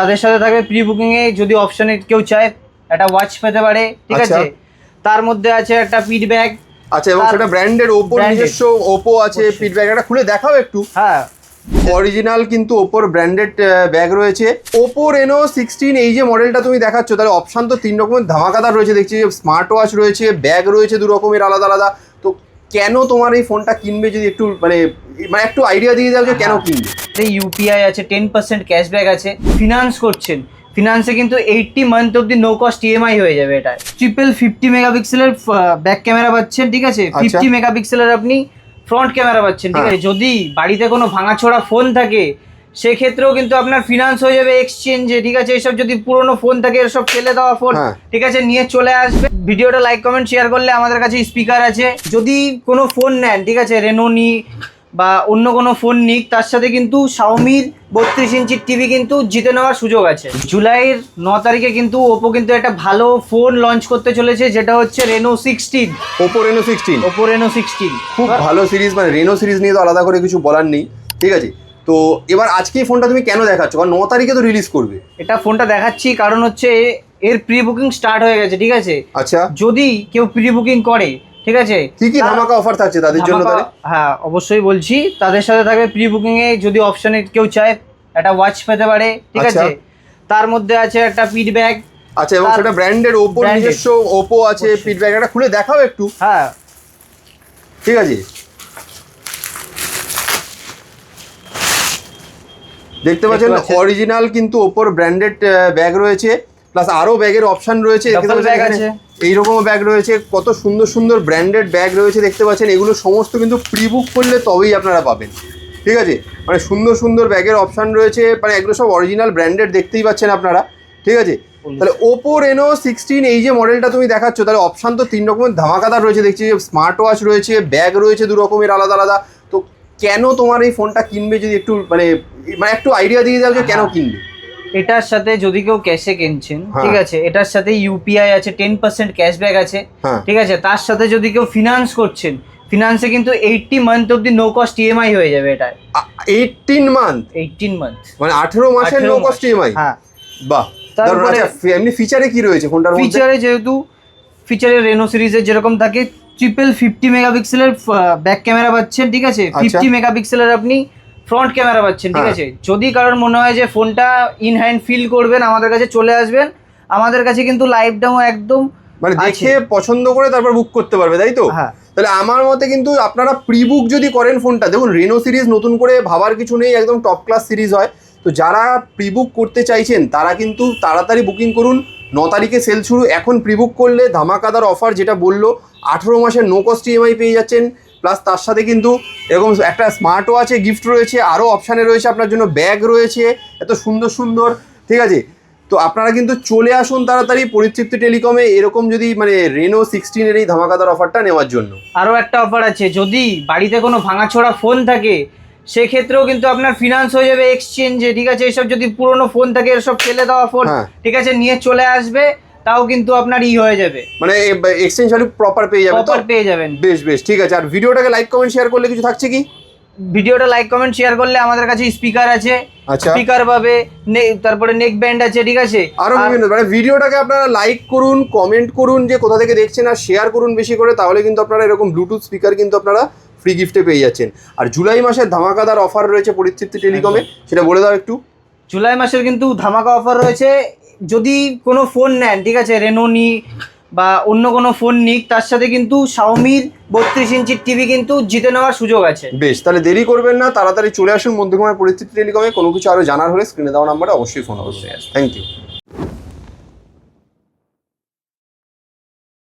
তাদের সাথে থাকবে প্রি বুকিং এ যদি অপশনে কেউ চায় একটা ওয়াচ পেতে পারে, ঠিক আছে। তার মধ্যে আছে একটা পিট ব্যাগ। আচ্ছা, এবং সেটা ব্র্যান্ডেড ওপো, নিজস্ব ওপো আছে। পিট ব্যাগ একটা খুলে দেখাও একটু। হ্যাঁ, অরিজিনাল কিন্তু ওপোর ব্র্যান্ডেড ব্যাগ রয়েছে। ওপো রেনো 16 এই যে মডেলটা তুমি দেখাচ্ছ, তাহলে অপশান তো 3 রকমের ধামাকাদার রয়েছে দেখছি। স্মার্ট ওয়াচ রয়েছে, ব্যাগ রয়েছে 2 রকমের আলাদা আলাদা। তো কেন তোমার এই ফোনটা কিনবে, যদি একটু মানে একটু আইডিয়া দিয়ে দাও যে কেন কিনবে। ইউপিআই আছে, 10% ক্যাশব্যাক আছে, ফিনান্স করছেন, ফিনান্সে কিন্তু 80 মান্থ অব্দি নো কস্ট ইএমআই হয়ে যাবে। এটা 50 মেগাপিক্সেলের ব্যাক ক্যামেরা পাচ্ছেন, ঠিক আছে। 50 মেগাপিক্সেলের আপনি ফ্রন্ট ক্যামেরা পাচ্ছেন, ঠিক আছে। যদি বাড়িতে কোনো ভাঙাছোড়া ফোন থাকে সেক্ষেত্রেও কিন্তু আপনার ফিনান্স হয়ে যাবে এক্সচেঞ্জে, ঠিক আছে। এসব যদি পুরোনো ফোন থাকে, এসব ফেলে দেওয়া ফোন, ঠিক আছে, নিয়ে চলে আসবে। ভিডিওটা লাইক কমেন্ট শেয়ার করলে আমাদের কাছে স্পিকার আছে। যদি কোনো ফোন নেন, ঠিক আছে, রেনো নি বা অন্য কোনো ফোন নিক, তার সাথে কিন্তু শাওমির 32 ইঞ্চির টিভি কিন্তু জিতে নেওয়ার সুযোগ আছে। জুলাইয়ের 9 তারিখে কিন্তু ওপো কিন্তু একটা ভালো ফোন লঞ্চ করতে চলেছে, যেটা হচ্ছে Reno 16। Oppo Reno 16, Oppo Reno 16 খুব ভালো সিরিজ। মানে রেনো সিরিজ নিয়ে তো আলাদা করে কিছু বলার নেই, ঠিক আছে। তো এবার আজকে এই ফোনটা তুমি কেন দেখাচ্ছ? কারণ 9 তারিখে তো রিলিজ করবে। এটা ফোনটা দেখাচ্ছি কারণ হচ্ছে এর প্রি বুকিং স্টার্ট হয়ে গেছে, ঠিক আছে। আচ্ছা, যদি কেউ প্রি বুকিং করে, ঠিক আছে, কি কি ধামাকা অফার থাকছে তাদের জন্য? হ্যাঁ, অবশ্যই বলছি। তাদের সাথে থাকবে প্রি বুকিং এ যদি অপশনে কেউ চায় একটা ওয়াচ পেতে পারে, ঠিক আছে। তার মধ্যে আছে একটা পিট ব্যাগ। আচ্ছা, এবং সেটা ব্র্যান্ডেড ওপো, নিজস্ব ওপো আছে। পিট ব্যাগ একটা খুলে দেখাও একটু। হ্যাঁ, ঠিক আছে, দেখতে পাচ্ছেন অরিজিনাল কিন্তু ওপোর ব্র্যান্ডেড ব্যাগ রয়েছে, প্লাস আরো ব্যাগের অপশন রয়েছে। এইরকম ব্যাগ রয়েছে, কত সুন্দর সুন্দর ব্র্যান্ডেড ব্যাগ রয়েছে দেখতে পাচ্ছেন। এগুলো সমস্ত কিন্তু প্রি বুক করলে তবেই আপনারা পাবেন, ঠিক আছে। মানে সুন্দর সুন্দর ব্যাগের অপশন রয়েছে, মানে এগুলো সব অরিজিনাল ব্র্যান্ডেড দেখতেই পাচ্ছেন আপনারা, ঠিক আছে। তাহলে ওপো রেনো 16 এই যে মডেলটা তুমি দেখাচ্ছ, তাহলে অপশান তো 3 রকমের ধামাকাদার রয়েছে দেখছি। স্মার্ট ওয়াচ রয়েছে, ব্যাগ রয়েছে 2 রকমের আলাদা আলাদা। তো কেন তোমার এই ফোনটা কিনবে, যদি একটু মানে একটু আইডিয়া দিয়ে দাও যে কেন কিনবে। এটার সাথে যদি কেউ ক্যাশে কিনছেন, ঠিক আছে, এটার সাথে ইউপিআই আছে, 10% ক্যাশব্যাক আছে, ঠিক আছে। তার সাথে যদি কেউ ফিনান্স করছেন, ফিনান্সে কিন্তু 80 মান্থ অব্দি নো কস্ট ইএমআই হয়ে যাবে। এটা 18 মান্থ, মানে 18 মাসের নো কস্ট ইএমআই। হ্যাঁ, বাহ। তারপরে এমনি ফিচারে কি রয়েছে ফোনটার মধ্যে? ফিচারে যেহেতু রেনো সিরিজের যেরকম থাকে, 50 মেগাপিক্সেলের ব্যাক ক্যামেরা পাচ্ছেন, ঠিক আছে। 50 মেগাপিক্সেলের আপনি ফ্রন্ট ক্যামেরা পাচ্ছেন, ঠিক আছে। যদি কারোর মনে হয় যে ফোনটা ইন হ্যান্ড ফিল করবেন, আমাদের কাছে চলে আসবেন। আমাদের কাছে কিন্তু লাইভ ডেমো একদম মানে দেখে পছন্দ করে তারপর বুক করতে পারবে, তাই তো? হ্যাঁ। তাহলে আমার মতে কিন্তু আপনারা প্রি বুক যদি করেন ফোনটা, দেখুন রেনো সিরিজ নতুন করে ভাবার কিছু নেই, একদম টপ ক্লাস সিরিজ হয়। তো যারা প্রি বুক করতে চাইছেন তারা কিন্তু তাড়াতাড়ি বুকিং করুন। 9 তারিখে সেল শুরু। এখন প্রি বুক করলে ধামাকাদার অফার, যেটা বললো 18 মাসের নো কস্ট ইএমআই পেয়ে যাচ্ছেন। প্লাস তার সাথে কিন্তু এরকম একটা স্মার্ট ওয়াচে গিফট রয়েছে, আরও অপশানে রয়েছে আপনার জন্য ব্যাগ রয়েছে এত সুন্দর সুন্দর, ঠিক আছে। তো আপনারা কিন্তু চলে আসুন তাড়াতাড়ি পরিতৃপ্তি টেলিকমে, এরকম যদি মানে রেনো 16 এই ধামাকাদার অফারটা নেওয়ার জন্য। আরও একটা অফার আছে, যদি বাড়িতে কোনো ভাঙাছোড়া ফোন থাকে সেক্ষেত্রেও কিন্তু আপনার ফিনান্স হয়ে যাবে এক্সচেঞ্জে, ঠিক আছে। এসব যদি পুরোনো ফোন থাকে, এসব ফেলে দেওয়া ফোন, ঠিক আছে, নিয়ে চলে আসবে, তাও কিন্তু আপনার হয়ে যাবে, মানে এক্সচেঞ্জ ভ্যালু প্রপার পেয়ে যাবেন। বেশ বেশ, ঠিক আছে। আর ভিডিওটাকে লাইক কমেন্ট শেয়ার করলে কিছু থাকছে কি? ভিডিওটা লাইক কমেন্ট শেয়ার করলে আমাদের কাছে স্পিকার আছে, স্পিকার পাবে, তারপরে নেক ব্যান্ড আছে, ঠিক আছে। আরো বিভিন্ন, মানে ভিডিওটাকে আপনারা লাইক করুন, কমেন্ট করুন যে কোথা থেকে দেখছেন, আর শেয়ার করুন বেশি করে, তাহলে কিন্তু আপনারা এরকম ব্লুটুথ স্পিকার কিন্তু আপনারা ফ্রি গিফটে পেয়ে যাচ্ছেন। আর জুলাই মাসের ধামাকাদার অফার রয়েছে পরিতৃপ্তি টেলিকমে, সেটা বলে দাও একটু। জুলাই মাসের কিন্তু ধামাকা অফার রয়েছে। যদি কোনো ফোন নেন, ঠিক আছে, রেনো নি বা অন্য কোনো ফোন নিক, তার সাথে কিন্তু শাওমির 32 ইঞ্চির টিভি কিন্তু জিতে নেওয়ার সুযোগ আছে। বেশ, তাহলে দেরি করবেন না, তাড়াতাড়ি চলে আসুন মধ্যকুমার পরিতৃপ্তি টেলিকমে। কোনো কিছু আরও জানার হলে স্ক্রিনে দেওয়া নাম্বারে অবশ্যই ফোন করবেন। Thank you.